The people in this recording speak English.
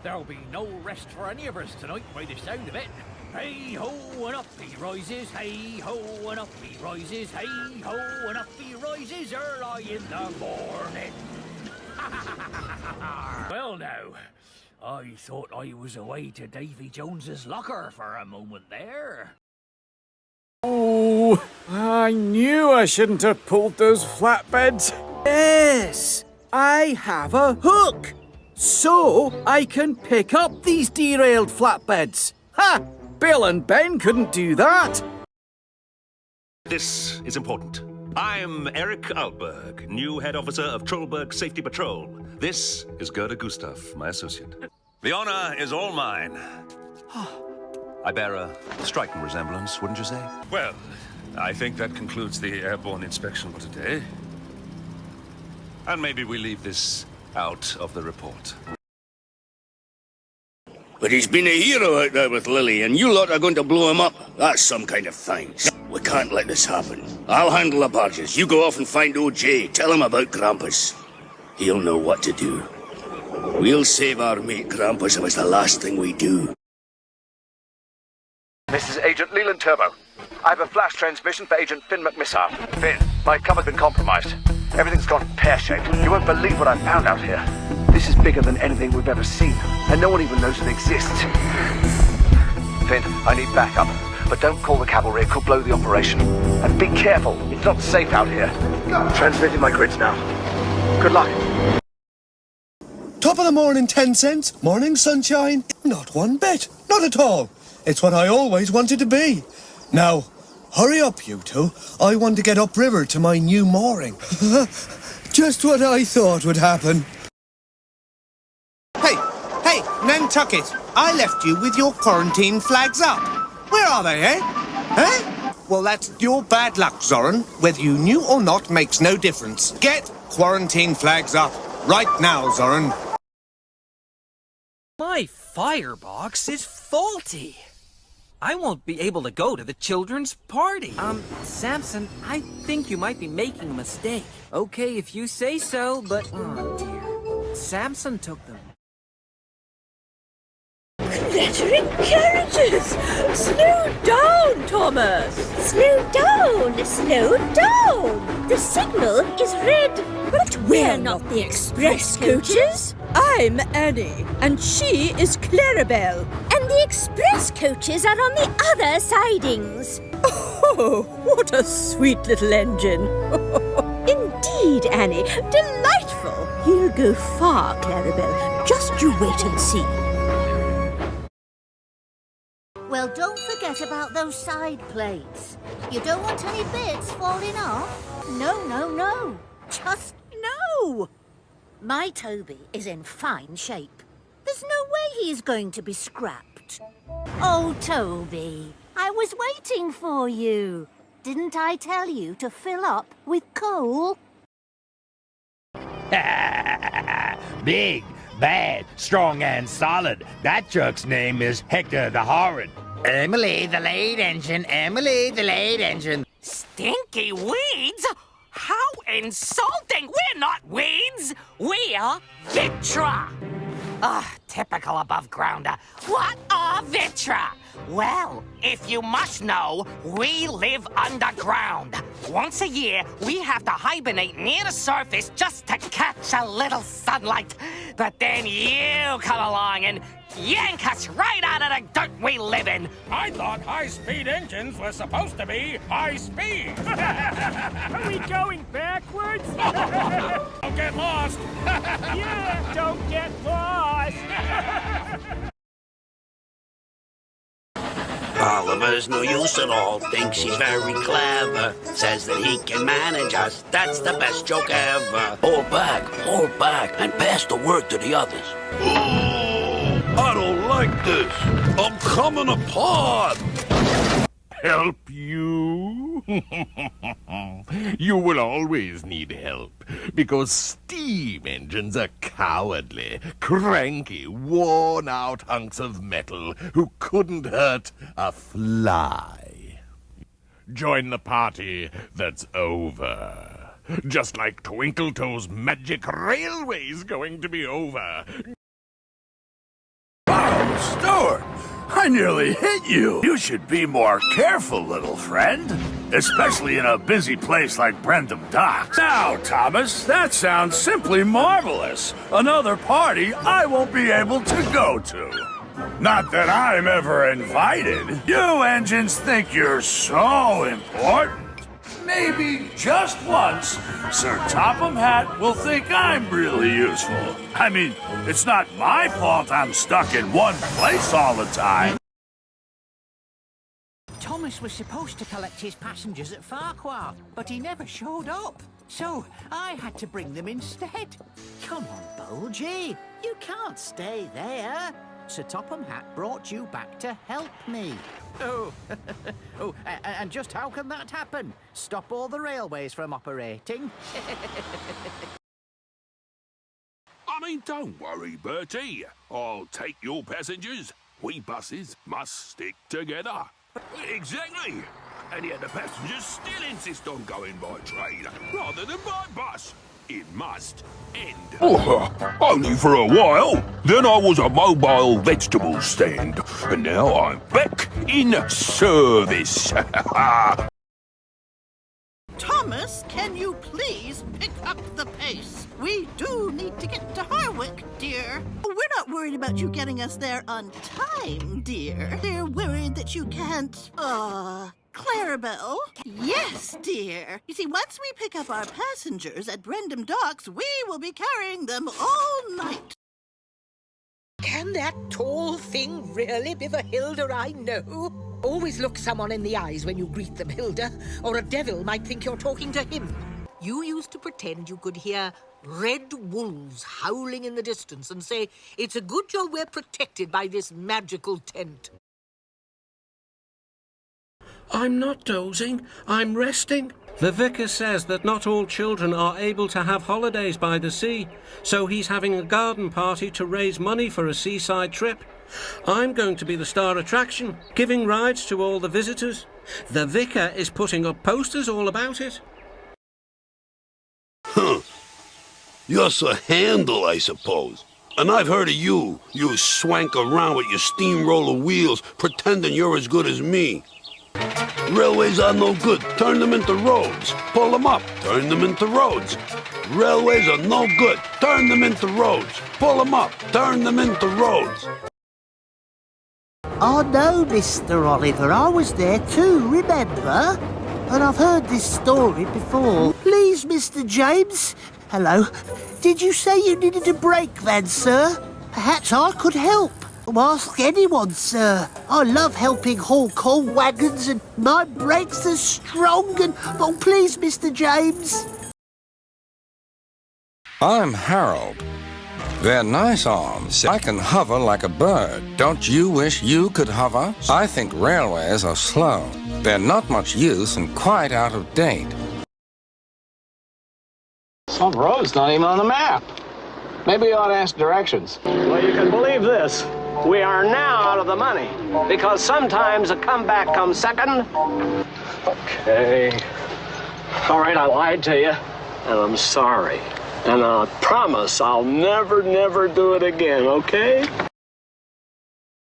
There'll be no rest for any of us tonight by the sound of it. Hey-ho and up he rises, hey-ho and up he rises, hey-ho and up he rises early in the morning. Well now, I thought I was away to Davy Jones's locker for a moment there. Oh, I knew I shouldn't have pulled those flatbeds. Yes, I have a hook, so I can pick up these derailed flatbeds. Ha! Bill and Ben couldn't do that. This is important. I'm Eric Altberg, new head officer of Trollberg Safety Patrol. This is Gerda Gustav, my associate. The honor is all mine. I bear a striking resemblance, wouldn't you say? Well, I think that concludes the airborne inspection for today. And maybe we leave this out of the report. But he's been a hero out there with Lily, and you lot are going to blow him up. That's some kind of thanks. We can't let this happen. I'll handle the barges. You go off and find OJ. Tell him about Krampus. He'll know what to do. We'll save our mate Krampus if it's the last thing we do. This is Agent Leland Turbo. I have a flash transmission for Agent Finn McMissile. Finn, my cover's been compromised. Everything's gone pear-shaped. You won't believe what I found out here. This is bigger than anything we've ever seen, and no one even knows it exists. Finn, I need backup, but don't call the cavalry, it could blow the operation. And be careful, it's not safe out here. Transmitting my grids now. Good luck. Top of the morning, 10 cents. Morning sunshine. Not one bit. Not at all. It's what I always wanted to be. Now, hurry up, you two. I want to get upriver to my new mooring. Just what I thought would happen. Hey, Nantucket, I left you with your quarantine flags up. Where are they, eh? Eh? Well, that's your bad luck, Zoran. Whether you knew or not makes no difference. Get quarantine flags up. Right now, Zoran. My firebox is faulty. I won't be able to go to the children's party. Samson, I think you might be making a mistake. Okay, if you say so, but... Oh, dear. Samson took them. Clattering carriages! Slow down, Thomas! Slow down! Slow down! The signal is red. But we're not the express coaches. I'm Annie, and she is Clarabelle. And the express coaches are on the other sidings. Oh, what a sweet little engine. Indeed, Annie. Delightful. He'll go far, Clarabelle. Just you wait and see. Well, don't forget about those side plates. You don't want any bits falling off. No, no, no. Just no. My Toby is in fine shape. There's no way he's going to be scrapped. Oh, Toby, I was waiting for you. Didn't I tell you to fill up with coal? Big, bad, strong and solid. That truck's name is Hector the Horrid. Emily, the late engine. Emily, the late engine. Stinky weeds? How insulting! We're not weeds! We're Vitra! Typical above-grounder. What are Vitra? Well, if you must know, we live underground. Once a year, we have to hibernate near the surface just to catch a little sunlight. But then you come along and yank us right out of the dirt we live in. I thought high-speed engines were supposed to be high speed. Are we going backwards? Don't get lost. Yeah, don't get lost. Oliver's no use at all, thinks he's very clever, says that he can manage us, that's the best joke ever. Hold back, and pass the word to the others. I don't like this. I'm coming apart. Help you? You will always need help, because steam engines are cowardly, cranky, worn-out hunks of metal who couldn't hurt a fly. Join the party that's over. Just like Twinkletoes' magic railway's going to be over. I nearly hit you. You should be more careful, little friend. Especially in a busy place like Brendam Docks. Now, Thomas, that sounds simply marvelous. Another party I won't be able to go to. Not that I'm ever invited. You engines think you're so important. Maybe just once, Sir Topham Hatt will think I'm really useful. I mean, it's not my fault I'm stuck in one place all the time. Thomas was supposed to collect his passengers at Farquhar, but he never showed up. So I had to bring them instead. Come on, Bulgy. You can't stay there. Sir Topham Hatt brought you back to help me. Oh, and just how can that happen? Stop all the railways from operating? I mean, don't worry, Bertie. I'll take your passengers. We buses must stick together. Exactly. And yet the passengers still insist on going by train rather than by bus. It must end. Oh, only for a while. Then I was a mobile vegetable stand. And now I'm back in service. Thomas, can you please pick up the pace? We do need to get to Harwick, dear. We're not worried about you getting us there on time, dear. They're worried that you can't, Clarabelle? Yes, dear. You see, once we pick up our passengers at Brendam Docks, we will be carrying them all night. Can that tall thing really be the Hilda I know? Always look someone in the eyes when you greet them, Hilda, or a devil might think you're talking to him. You used to pretend you could hear red wolves howling in the distance and say, it's a good job we're protected by this magical tent. I'm not dozing, I'm resting. The vicar says that not all children are able to have holidays by the sea, so he's having a garden party to raise money for a seaside trip. I'm going to be the star attraction, giving rides to all the visitors. The vicar is putting up posters all about it. Huh. You're a handle, I suppose. And I've heard of you. You swank around with your steamroller wheels, pretending you're as good as me. Railways are no good. Turn them into roads. Pull them up. Turn them into roads. Railways are no good. Turn them into roads. Pull them up. Turn them into roads. Oh no, Mr. Oliver, I was there too, remember? And I've heard this story before. Please, Mr. James. Hello. Did you say you needed a brake van, sir? Perhaps I could help. Ask anyone, sir. I love helping haul coal wagons and my brakes are strong and... Oh, please, Mr. James. I'm Harold. They're nice arms. I can hover like a bird. Don't you wish you could hover? I think railways are slow. They're not much use and quite out of date. Some road's not even on the map. Maybe you ought to ask directions. Well, you can believe this. We are now out of the money, because sometimes a comeback comes second. Okay. All right, I lied to you, and I'm sorry. And I promise I'll never do it again, okay?